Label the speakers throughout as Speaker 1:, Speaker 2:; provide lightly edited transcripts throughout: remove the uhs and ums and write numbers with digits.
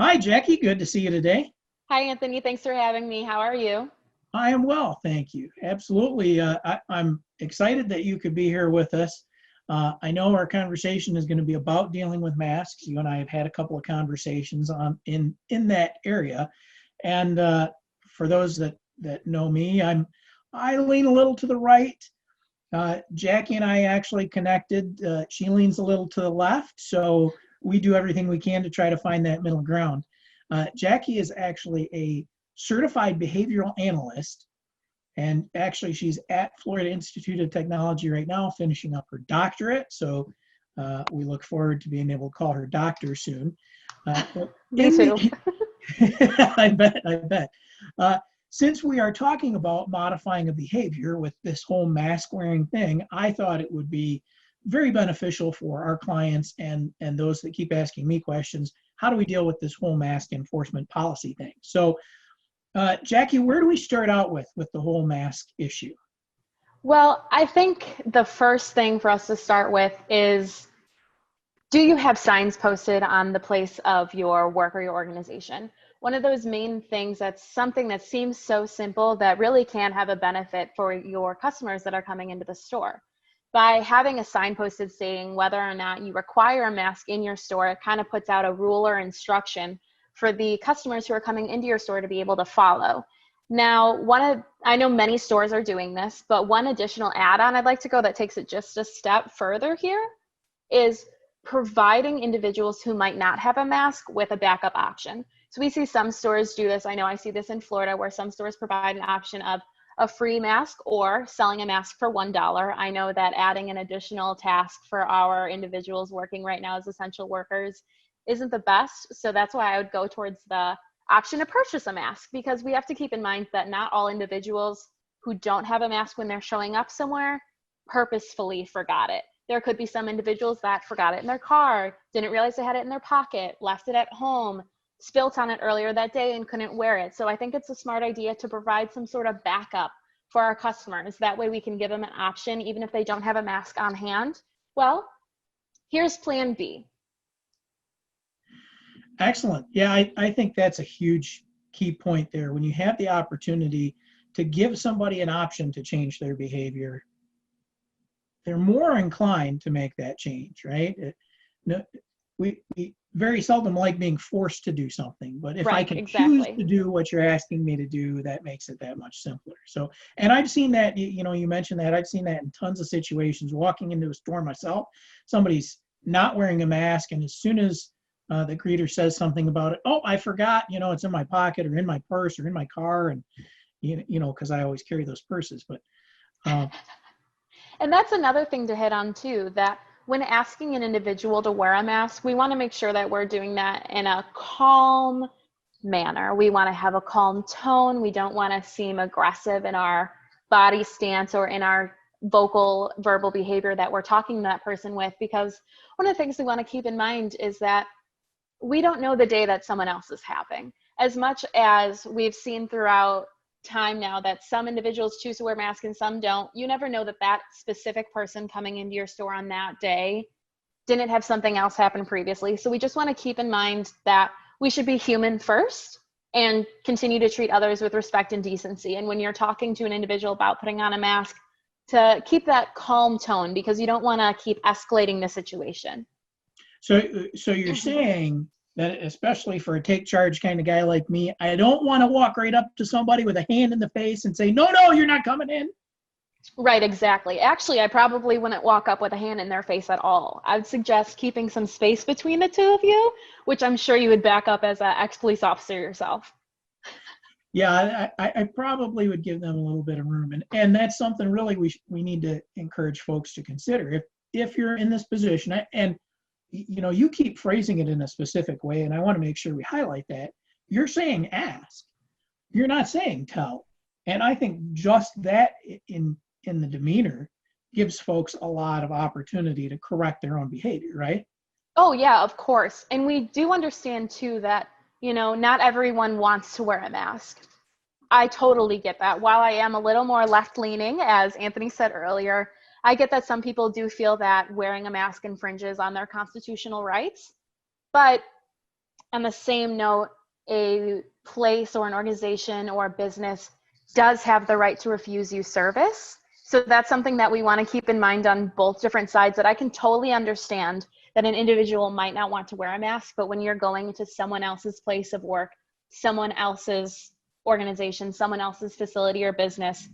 Speaker 1: Hi, Jackie. Good to see you today.
Speaker 2: Hi, Anthony. Thanks for having me. How are you?
Speaker 1: I am well, thank you. Absolutely. I'm excited that you could be here with us. I know our conversation is going to be about dealing with masks. You and I have had a couple of conversations in that area, and for those that know me, I lean a little to the right. Jackie and I actually connected. She leans a little to the left, so we do everything we can to try to find that middle ground. Jackie is actually a certified behavioral analyst, and actually she's at Florida Institute of Technology right now, finishing up her doctorate. So we look forward to being able to call her doctor soon. But
Speaker 2: Me
Speaker 1: in
Speaker 2: too.
Speaker 1: the, I bet. Uh, since we are talking about modifying a behavior with this whole mask wearing thing, I thought it would be very beneficial for our clients and those that keep asking me questions. How do we deal with this whole mask enforcement policy thing? So, Jackie, where do we start out with the whole mask issue?
Speaker 2: Well, I think the first thing for us to start with is, do you have signs posted on the place of your work or your organization? One of those main things that's something that seems so simple that really can have a benefit for your customers that are coming into the store. By having a sign posted saying whether or not you require a mask in your store, it kind of puts out a rule or instruction for the customers who are coming into your store to be able to follow. Now, I know many stores are doing this, but one additional add-on I'd like to go that takes it just a step further here is providing individuals who might not have a mask with a backup option. So we see some stores do this. I know I see this in Florida where some stores provide an option of a free mask or selling a mask for $1. I know that adding an additional task for our individuals working right now as essential workers isn't the best. So that's why I would go towards the option to purchase a mask, because we have to keep in mind that not all individuals who don't have a mask when they're showing up somewhere purposefully forgot it. There could be some individuals that forgot it in their car, didn't realize they had it in their pocket, left it at home, spilt on it earlier that day and couldn't wear it. So I think it's a smart idea to provide some sort of backup for our customers. That way we can give them an option, even if they don't have a mask on hand. Well, here's plan B.
Speaker 1: Excellent. Yeah, I think that's a huge key point there. When you have the opportunity to give somebody an option to change their behavior, they're more inclined to make that change, right? No, we very seldom like being forced to do something, but if I
Speaker 2: Right,
Speaker 1: can choose
Speaker 2: exactly.
Speaker 1: to do what you're asking me to do, that makes it that much simpler. So, and I've seen that, you mentioned that, I've seen that in tons of situations, walking into a store myself, somebody's not wearing a mask, and as soon as the greeter says something about it, oh, I forgot, it's in my pocket or in my purse or in my car, and because I always carry those purses, but uh,
Speaker 2: And that's another thing to hit on too, that when asking an individual to wear a mask, we want to make sure that we're doing that in a calm manner. We want to have a calm tone. We don't want to seem aggressive in our body stance or in our verbal behavior that we're talking to that person with, because one of the things we want to keep in mind is that we don't know the day that someone else is having. As much as we've seen throughout time now that some individuals choose to wear masks and some don't, you never know that that specific person coming into your store on that day didn't have something else happen previously. So we just want to keep in mind that we should be human first and continue to treat others with respect and decency. And when you're talking to an individual about putting on a mask, to keep that calm tone, because you don't want to keep escalating the situation.
Speaker 1: so you're saying that, especially for a take charge kind of guy like me, I don't want to walk right up to somebody with a hand in the face and say, no, you're not coming in.
Speaker 2: Right, exactly. Actually, I probably wouldn't walk up with a hand in their face at all. I would suggest keeping some space between the two of you, which I'm sure you would back up as an ex-police officer yourself.
Speaker 1: Yeah, I probably would give them a little bit of room, and that's something really we need to encourage folks to consider. If you're in this position, and you keep phrasing it in a specific way, and I want to make sure we highlight that. You're saying ask, you're not saying tell, and I think just that in the demeanor gives folks a lot of opportunity to correct their own behavior, right?
Speaker 2: Oh, yeah, of course. And we do understand too that, not everyone wants to wear a mask. I totally get that. While I am a little more left leaning, as Anthony said earlier, I get that some people do feel that wearing a mask infringes on their constitutional rights. But On the same note, a place or an organization or a business does have the right to refuse you service. So that's something that we want to keep in mind on both different sides, that I can totally understand that an individual might not want to wear a mask, but when you're going to someone else's place of work, someone else's organization, someone else's facility or business,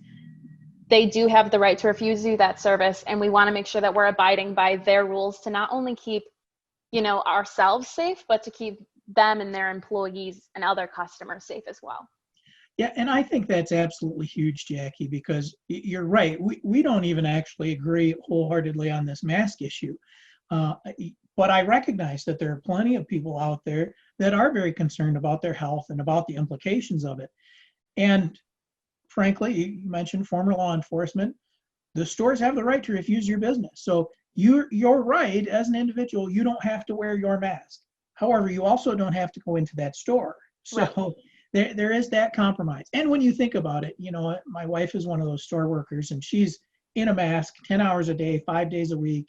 Speaker 2: they do have the right to refuse you that service. And we want to make sure that we're abiding by their rules to not only keep, ourselves safe, but to keep them and their employees and other customers safe as well.
Speaker 1: Yeah, and I think that's absolutely huge, Jackie, because you're right. We don't even actually agree wholeheartedly on this mask issue. But I recognize that there are plenty of people out there that are very concerned about their health and about the implications of it. And frankly, you mentioned former law enforcement. The stores have the right to refuse your business. So you're right, as an individual, you don't have to wear your mask. However, you also don't have to go into that store. So
Speaker 2: Right.
Speaker 1: there is that compromise. And when you think about it, my wife is one of those store workers, and she's in a mask 10 hours a day, 5 days a week.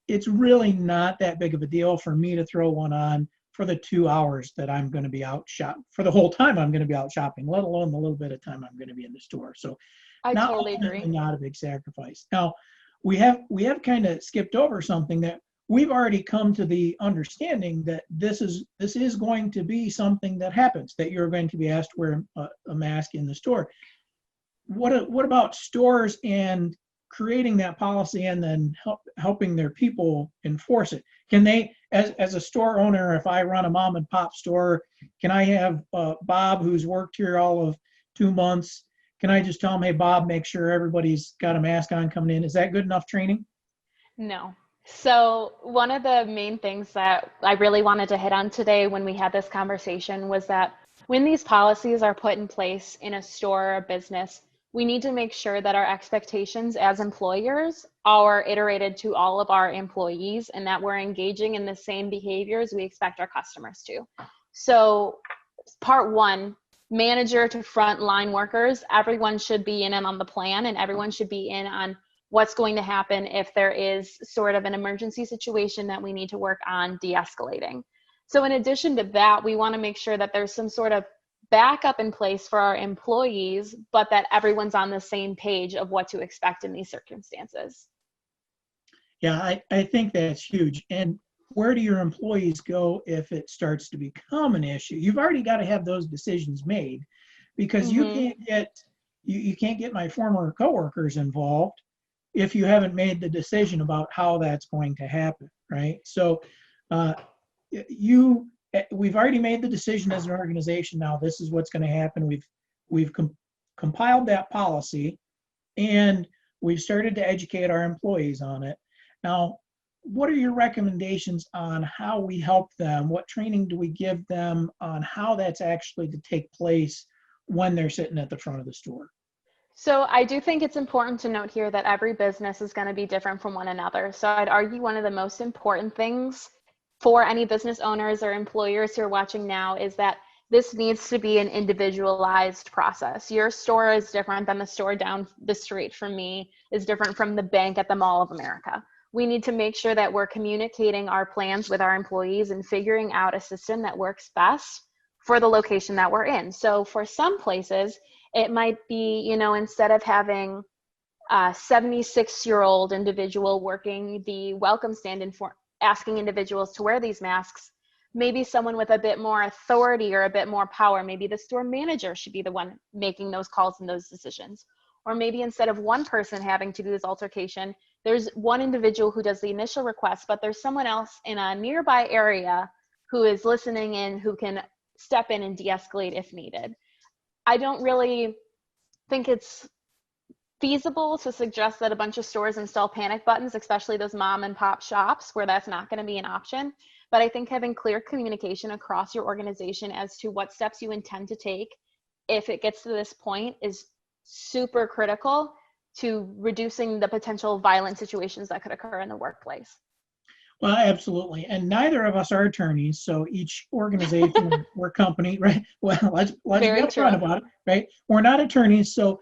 Speaker 1: It's really not that big of a deal for me to throw one on for the 2 hours that I'm going to be out for the whole time I'm going to be out shopping, let alone the little bit of time I'm going to be in the store. So
Speaker 2: I
Speaker 1: not
Speaker 2: totally
Speaker 1: ultimately
Speaker 2: agree.
Speaker 1: not a big sacrifice. Now, we have kind of skipped over something that we've already come to the understanding that this is going to be something that happens, that you're going to be asked to wear a mask in the store. What about stores and creating that policy and then helping their people enforce it? Can they, as a store owner, if I run a mom and pop store, can I have Bob, who's worked here all of 2 months, can I just tell him, hey, Bob, make sure everybody's got a mask on coming in? Is that good enough training?
Speaker 2: No. So, one of the main things that I really wanted to hit on today when we had this conversation was that when these policies are put in place in a store or a business, we need to make sure that our expectations as employers are iterated to all of our employees and that we're engaging in the same behaviors we expect our customers to. So, part one, manager to front line workers, everyone should be in on the plan and everyone should be in on what's going to happen if there is sort of an emergency situation that we need to work on de-escalating. So in addition to that, we want to make sure that there's some sort of backup in place for our employees, but that everyone's on the same page of what to expect in these circumstances.
Speaker 1: Yeah, I think that's huge. And where do your employees go if it starts to become an issue? You've already got to have those decisions made, because
Speaker 2: Mm-hmm.
Speaker 1: you can't get my former coworkers involved if you haven't made the decision about how that's going to happen, right? So uh, we've already made the decision as an organization. Now this is what's going to happen. We've compiled that policy, and we've started to educate our employees on it. Now, what are your recommendations on how we help them? What training do we give them on how that's actually to take place when they're sitting at the front of the store?
Speaker 2: So I do think it's important to note here that every business is going to be different from one another. So I'd argue one of the most important things for any business owners or employers who are watching now is that this needs to be an individualized process. Your store is different than the store down the street from me, is different from the bank at the Mall of America. We need to make sure that we're communicating our plans with our employees and figuring out a system that works best for the location that we're in. So for some places, it might be, instead of having a 76-year-old individual working the welcome stand and for asking individuals to wear these masks, maybe someone with a bit more authority or a bit more power, maybe the store manager should be the one making those calls and those decisions. Or maybe instead of one person having to do this altercation, there's one individual who does the initial request, but there's someone else in a nearby area who is listening in, who can step in and de-escalate if needed. I don't really think it's feasible to suggest that a bunch of stores install panic buttons, especially those mom and pop shops where that's not going to be an option. But I think having clear communication across your organization as to what steps you intend to take if it gets to this point is super critical to reducing the potential violent situations that could occur in the workplace.
Speaker 1: Well, absolutely. And neither of us are attorneys, so each organization or company, right? Well, let's be
Speaker 2: Very
Speaker 1: upfront
Speaker 2: true.
Speaker 1: about it, right? We're not attorneys, so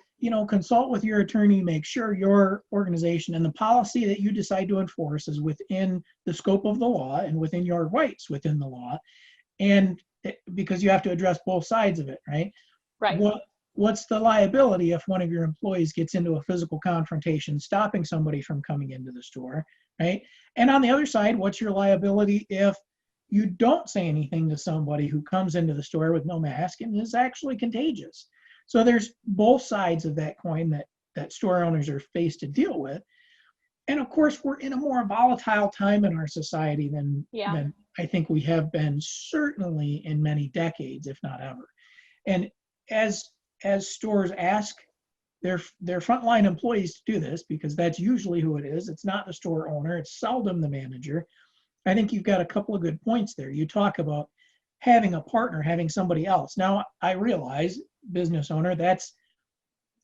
Speaker 1: consult with your attorney. Make sure your organization and the policy that you decide to enforce is within the scope of the law and within your rights within the law. and because you have to address both sides of it, right?
Speaker 2: Right.
Speaker 1: What's the liability if one of your employees gets into a physical confrontation, stopping somebody from coming into the store, right? And on the other side, what's your liability if you don't say anything to somebody who comes into the store with no mask and is actually contagious? So there's both sides of that coin that store owners are faced to deal with. And of course, we're in a more volatile time in our society than I think we have been, certainly in many decades, if not ever. And as stores ask their frontline employees to do this, because that's usually who it is, it's not the store owner, it's seldom the manager. I think you've got a couple of good points there. You talk about having a partner, having somebody else. Now, I realize, business owner, that's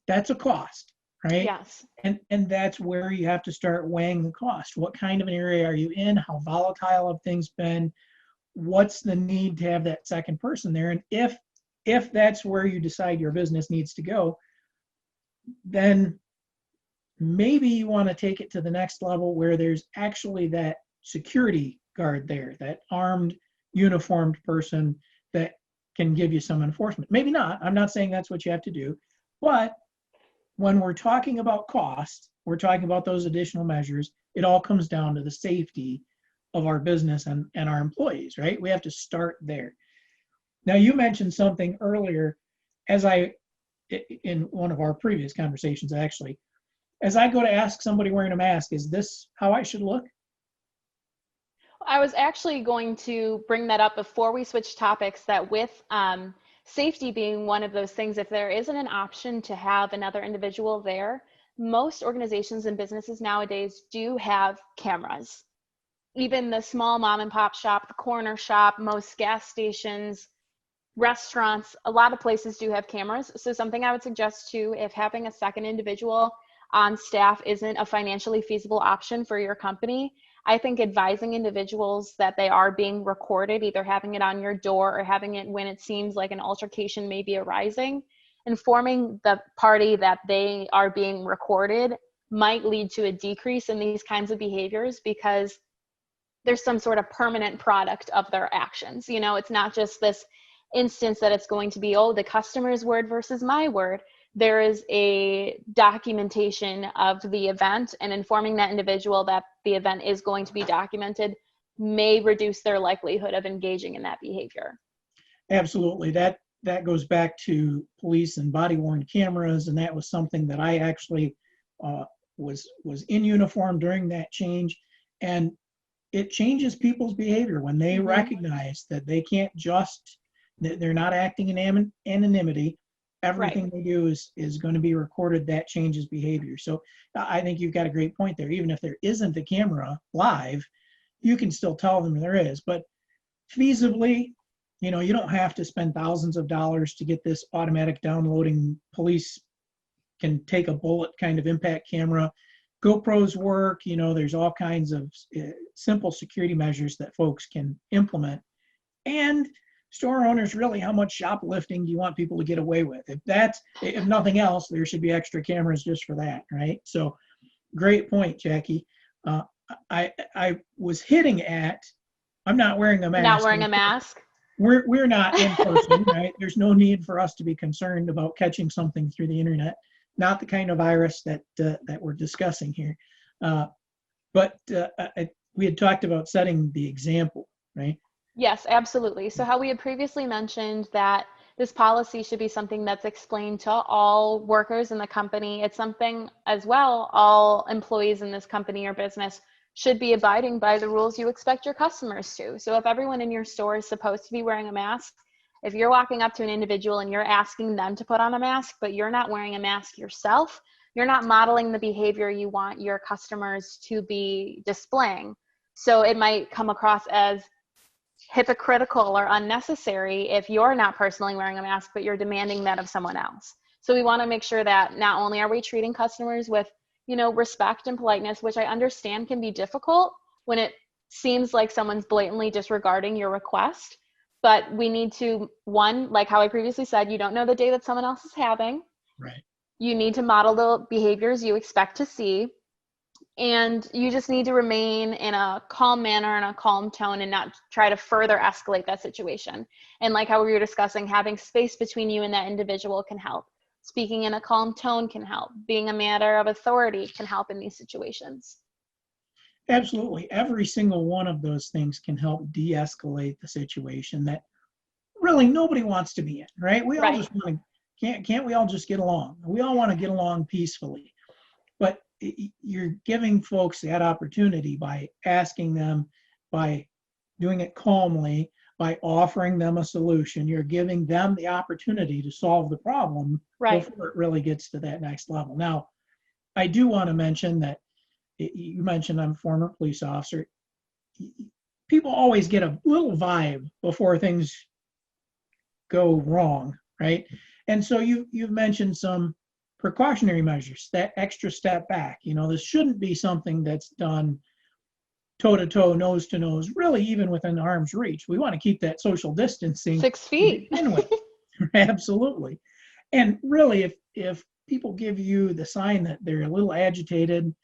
Speaker 1: a cost, right?
Speaker 2: Yes.
Speaker 1: And that's where you have to start weighing the cost. What kind of an area are you in? How volatile have things been? What's the need to have that second person there? And if that's where you decide your business needs to go, then maybe you want to take it to the next level where there's actually that security guard there, that armed, uniformed person that can give you some enforcement. Maybe not. I'm not saying that's what you have to do. But when we're talking about cost, we're talking about those additional measures, it all comes down to the safety of our business and our employees, right? We have to start there. Now, you mentioned something earlier, in one of our previous conversations, actually, as I go to ask somebody wearing a mask, is this how I should look?
Speaker 2: I was actually going to bring that up before we switch topics, that with safety being one of those things, if there isn't an option to have another individual there, most organizations and businesses nowadays do have cameras. Even the small mom and pop shop, the corner shop, most gas stations, restaurants, a lot of places do have cameras. So something I would suggest too, if having a second individual on staff isn't a financially feasible option for your company, I think advising individuals that they are being recorded, either having it on your door or having it when it seems like an altercation may be arising, informing the party that they are being recorded might lead to a decrease in these kinds of behaviors, because there's some sort of permanent product of their actions. You know, it's not just this instance that it's going to be, oh, the customer's word versus my word. There is a documentation of the event, and informing that individual that the event is going to be documented may reduce their likelihood of engaging in that behavior.
Speaker 1: Absolutely. That goes back to police and body-worn cameras, and that was something that I actually was in uniform during that change. And it changes people's behavior when they recognize that they can't they're not acting in anonymity. Everything they do is going to be recorded. That changes behavior. So I think you've got a great point there. Even if there isn't a camera live, you can still tell them there is. But feasibly, you don't have to spend thousands of dollars to get this automatic downloading. Police can take a bullet kind of impact camera. GoPros work. There's all kinds of simple security measures that folks can implement. And store owners, really, how much shoplifting do you want people to get away with? If nothing else, there should be extra cameras just for that, right? So, great point, Jackie. I was hitting at, I'm not wearing a mask.
Speaker 2: Not wearing a mask.
Speaker 1: We're not in person, right? There's no need for us to be concerned about catching something through the internet. Not the kind of virus that we're discussing here. But we had talked about setting the example, right?
Speaker 2: Yes, absolutely. So how we had previously mentioned that this policy should be something that's explained to all workers in the company. It's something as well, all employees in this company or business should be abiding by the rules you expect your customers to. So if everyone in your store is supposed to be wearing a mask, if you're walking up to an individual and you're asking them to put on a mask, but you're not wearing a mask yourself, you're not modeling the behavior you want your customers to be displaying. So it might come across as hypocritical or unnecessary if you're not personally wearing a mask, but you're demanding that of someone else. So we want to make sure that not only are we treating customers with, respect and politeness, which I understand can be difficult when it seems like someone's blatantly disregarding your request, but we need to, one, like how I previously said, you don't know the day that someone else is having.
Speaker 1: Right.
Speaker 2: You need to model the behaviors you expect to see. And you just need to remain in a calm manner and a calm tone and not try to further escalate that situation. And like how we were discussing, having space between you and that individual can help. Speaking in a calm tone can help. Being a matter of authority can help in these situations.
Speaker 1: Absolutely. Every single one of those things can help de-escalate the situation that really nobody wants to be in, right? We all
Speaker 2: Right.
Speaker 1: just want to, can't we all just get along? We all want to get along peacefully. But you're giving folks that opportunity by asking them, by doing it calmly, by offering them a solution. You're giving them the opportunity to solve the problem
Speaker 2: Right.
Speaker 1: before it really gets to that next level. Now, I do want to mention that you mentioned I'm a former police officer. People always get a little vibe before things go wrong, right? And so you've mentioned some precautionary measures, that extra step back. This shouldn't be something that's done toe to toe, nose to nose, really even within arm's reach. We want to keep that social distancing
Speaker 2: 6
Speaker 1: to
Speaker 2: feet.
Speaker 1: begin with. Absolutely. And really, if people give you the sign that they're a little agitated,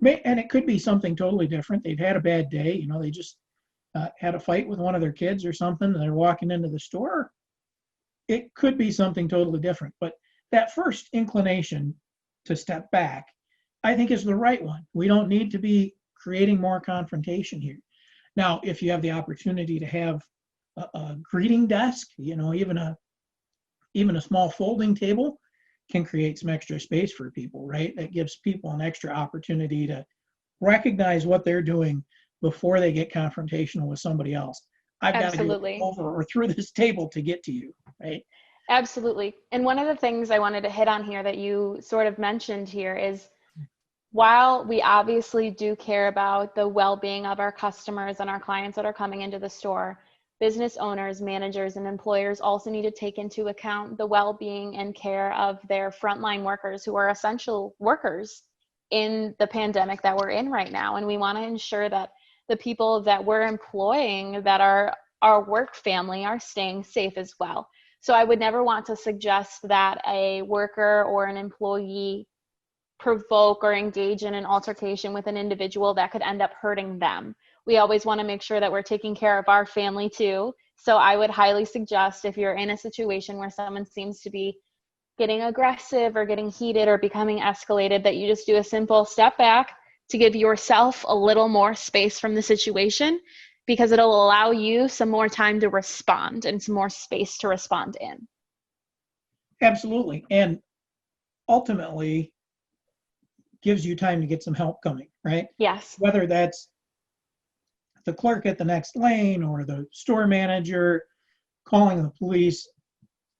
Speaker 1: and it could be something totally different. They've had a bad day. They just had a fight with one of their kids or something, and they're walking into the store. It could be something totally different. But that first inclination to step back, I think, is the right one. We don't need to be creating more confrontation here. Now, if you have the opportunity to have a greeting desk, even a small folding table can create some extra space for people, right? That gives people an extra opportunity to recognize what they're doing before they get confrontational with somebody else. I've got to go
Speaker 2: Absolutely.
Speaker 1: over or through this table to get to you, right?
Speaker 2: Absolutely. And one of the things I wanted to hit on here that you sort of mentioned here is, while we obviously do care about the well-being of our customers and our clients that are coming into the store, business owners, managers, and employers also need to take into account the well-being and care of their frontline workers, who are essential workers in the pandemic that we're in right now. And we want to ensure that the people that we're employing, that are our work family, are staying safe as well. So I would never want to suggest that a worker or an employee provoke or engage in an altercation with an individual that could end up hurting them. We always want to make sure that we're taking care of our family too. So I would highly suggest, if you're in a situation where someone seems to be getting aggressive or getting heated or becoming escalated, that you just do a simple step back to give yourself a little more space from the situation, because it'll allow you some more time to respond and some more space to respond in.
Speaker 1: Absolutely. And ultimately gives you time to get some help coming, right?
Speaker 2: Yes.
Speaker 1: Whether that's the clerk at the next lane or the store manager calling the police.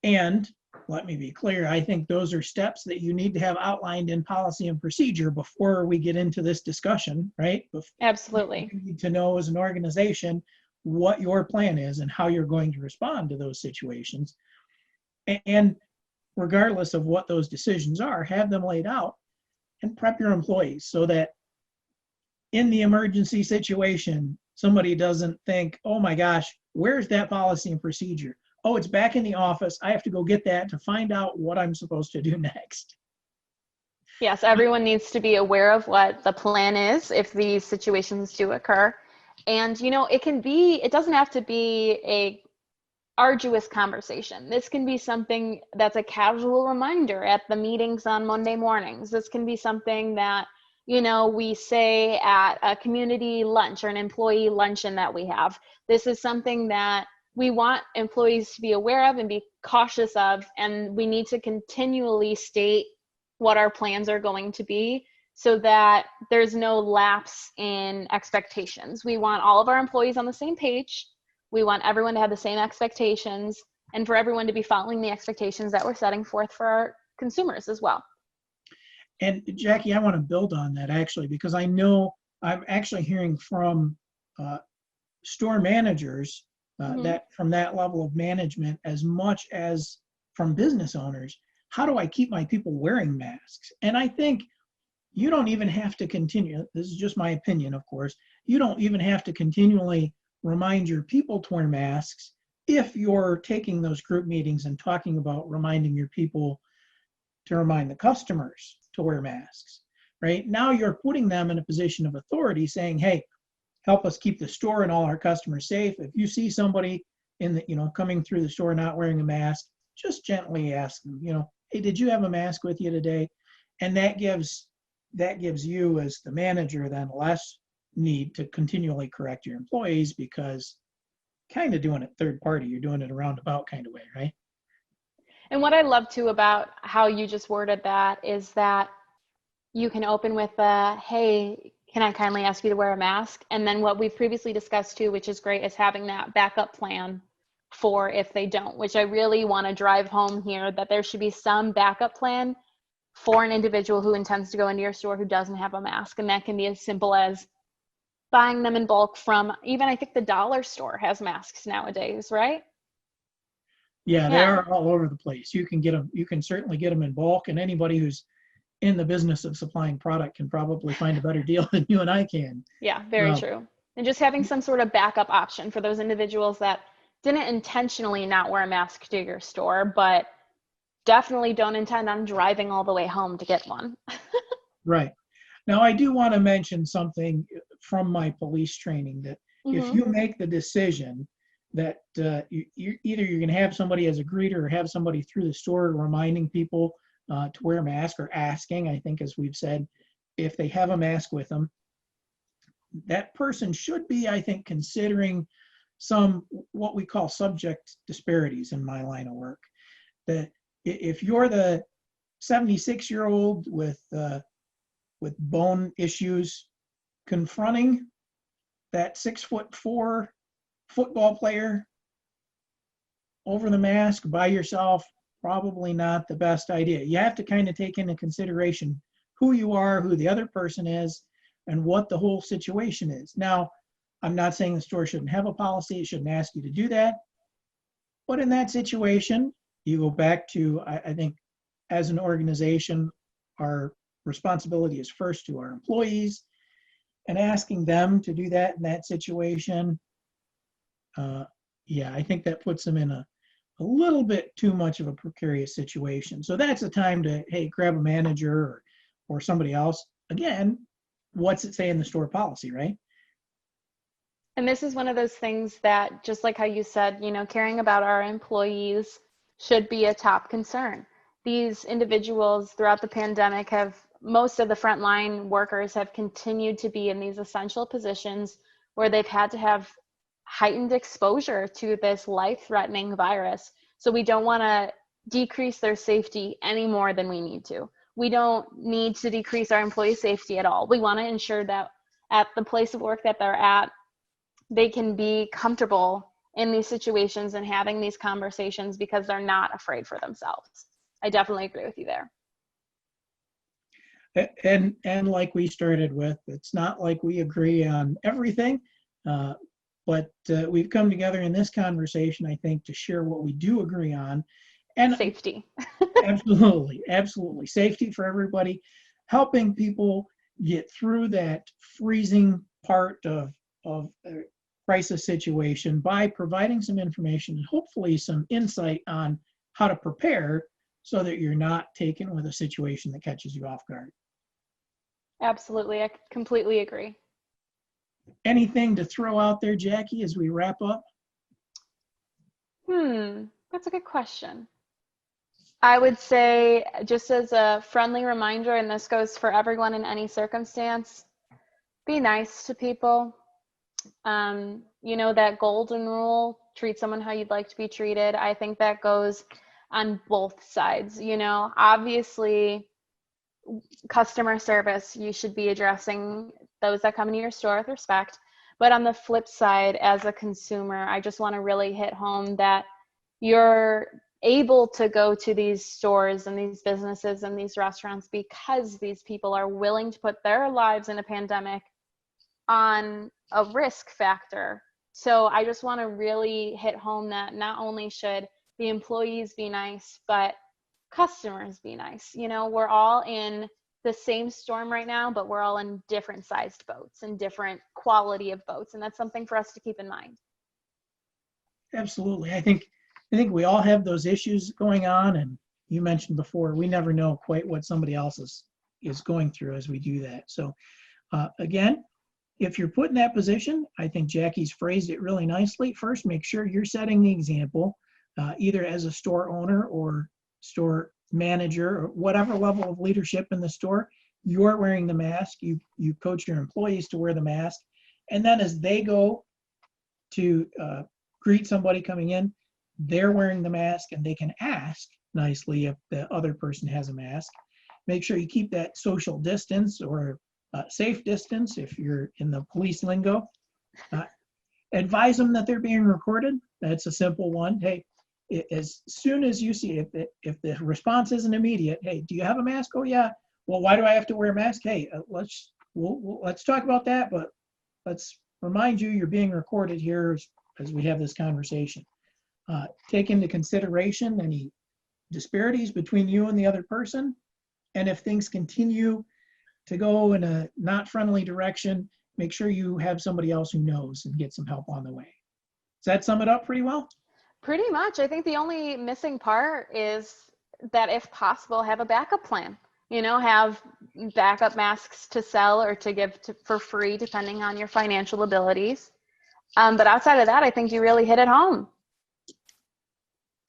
Speaker 1: And let me be clear, I think those are steps that you need to have outlined in policy and procedure before we get into this discussion, right?
Speaker 2: Absolutely.
Speaker 1: You need to know as an organization what your plan is and how you're going to respond to those situations. And regardless of what those decisions are, have them laid out and prep your employees so that in the emergency situation, somebody doesn't think, oh my gosh, where's that policy and procedure? Oh, it's back in the office. I have to go get that to find out what I'm supposed to do next.
Speaker 2: Yes, everyone needs to be aware of what the plan is if these situations do occur. And, it doesn't have to be a arduous conversation. This can be something that's a casual reminder at the meetings on Monday mornings. This can be something that, we say at a community lunch or an employee luncheon that we have. This is something that we want employees to be aware of and be cautious of, and we need to continually state what our plans are going to be so that there's no lapse in expectations. We want all of our employees on the same page. We want everyone to have the same expectations, and for everyone to be following the expectations that we're setting forth for our consumers as well.
Speaker 1: And Jackie, I want to build on that actually, because I know I'm actually hearing from store managers that from that level of management, as much as from business owners, how do I keep my people wearing masks? And I think you don't even have to continue, this is just my opinion, of course, you don't even have to continually remind your people to wear masks if you're taking those group meetings and talking about reminding your people to remind the customers to wear masks, right? Now you're putting them in a position of authority saying, hey, help us keep the store and all our customers safe. If you see somebody coming through the store not wearing a mask, just gently ask them, hey, did you have a mask with you today? And that gives you as the manager then less need to continually correct your employees, because kind of doing it third party, you're doing it a roundabout kind of way, right?
Speaker 2: And what I love too about how you just worded that is that you can open with hey, can I kindly ask you to wear a mask? And then what we've previously discussed too, which is great, is having that backup plan for if they don't, which I really want to drive home here, that there should be some backup plan for an individual who intends to go into your store who doesn't have a mask. And that can be as simple as buying them in bulk from, even I think the dollar store has masks nowadays, right?
Speaker 1: Yeah, they
Speaker 2: Yeah.
Speaker 1: are all over the place. You can certainly get them in bulk, and anybody who's in the business of supplying product can probably find a better deal than you and I can.
Speaker 2: Yeah, very true. And just having some sort of backup option for those individuals that didn't intentionally not wear a mask to your store, but definitely don't intend on driving all the way home to get one.
Speaker 1: Right. Now, I do want to mention something from my police training, that if
Speaker 2: Mm-hmm.
Speaker 1: you make the decision that either you're going to have somebody as a greeter or have somebody through the store reminding people to wear a mask, or asking, I think, as we've said, if they have a mask with them, that person should be, I think, considering some what we call subject disparities in my line of work. That if you're the 76-year-old with bone issues confronting that 6'4" football player over the mask by yourself, probably not the best idea. You have to kind of take into consideration who you are, who the other person is, and what the whole situation is. Now, I'm not saying the store shouldn't have a policy, it shouldn't ask you to do that. But in that situation, you go back to, I think, as an organization, our responsibility is first to our employees, and asking them to do that in that situation, I think that puts them in a little bit too much of a precarious situation. So that's the time to, hey, grab a manager or somebody else. Again, what's it say in the store policy, right?
Speaker 2: And this is one of those things that, just like how you said, caring about our employees should be a top concern. These individuals throughout the pandemic most of the frontline workers have continued to be in these essential positions where they've had to have heightened exposure to this life-threatening virus. So we don't want to decrease their safety any more than we need to. We don't need to decrease our employee safety at all. We want to ensure that at the place of work that they're at, they can be comfortable in these situations and having these conversations because they're not afraid for themselves. I definitely agree with you there.
Speaker 1: And like we started with, it's not like we agree on everything, but we've come together in this conversation, I think, to share what we do agree on. And
Speaker 2: safety.
Speaker 1: absolutely. Safety for everybody, helping people get through that freezing part of a crisis situation by providing some information and hopefully some insight on how to prepare so that you're not taken with a situation that catches you off guard.
Speaker 2: Absolutely. I completely agree.
Speaker 1: Anything to throw out there, Jackie, as we wrap up?
Speaker 2: That's a good question. I would say, just as a friendly reminder, and this goes for everyone in any circumstance, be nice to people. That golden rule, treat someone how you'd like to be treated. I think that goes on both sides. Obviously, customer service, you should be addressing those that come into your store with respect. But on the flip side, as a consumer, I just want to really hit home that you're able to go to these stores and these businesses and these restaurants because these people are willing to put their lives in a pandemic on a risk factor. So I just want to really hit home that not only should the employees be nice, but customers be nice. We're all in the same storm right now, but we're all in different sized boats and different quality of boats. And that's something for us to keep in mind.
Speaker 1: Absolutely. I think we all have those issues going on, and you mentioned before, we never know quite what somebody else is is going through as we do that. So again, if you're put in that position, I think Jackie's phrased it really nicely. First, make sure you're setting the example, either as a store owner or store manager or whatever level of leadership in the store. You're wearing the mask. You coach your employees to wear the mask. And then as they go to greet somebody coming in, they're wearing the mask and they can ask nicely if the other person has a mask. Make sure you keep that social distance or safe distance if you're in the police lingo. Advise them that they're being recorded. That's a simple one. Hey, as soon as you see if the response isn't immediate, hey, do you have a mask? Oh yeah. Well, why do I have to wear a mask? Hey, let's talk about that, but let's remind you you're being recorded here as we have this conversation. Take into consideration any disparities between you and the other person, and if things continue to go in a not friendly direction, make sure you have somebody else who knows and get some help on the way. Does that sum it up pretty well?
Speaker 2: Pretty much. I think the only missing part is that if possible, have a backup plan. Have backup masks to sell or to give for free, depending on your financial abilities. But outside of that, I think you really hit it home.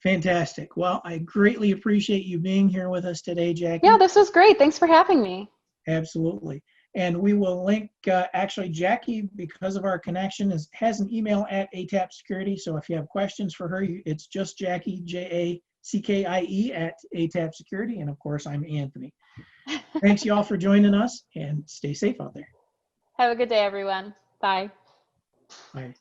Speaker 1: Fantastic. Well, I greatly appreciate you being here with us today, Jackie.
Speaker 2: Yeah, this was great. Thanks for having me.
Speaker 1: Absolutely. And we will link, actually, Jackie, because of our connection, has an email at ATAP Security. So if you have questions for her, it's just Jackie, Jackie at ATAP Security. And of course, I'm Anthony. Thanks, y'all, for joining us, and stay safe out there.
Speaker 2: Have a good day, everyone. Bye.
Speaker 1: Bye.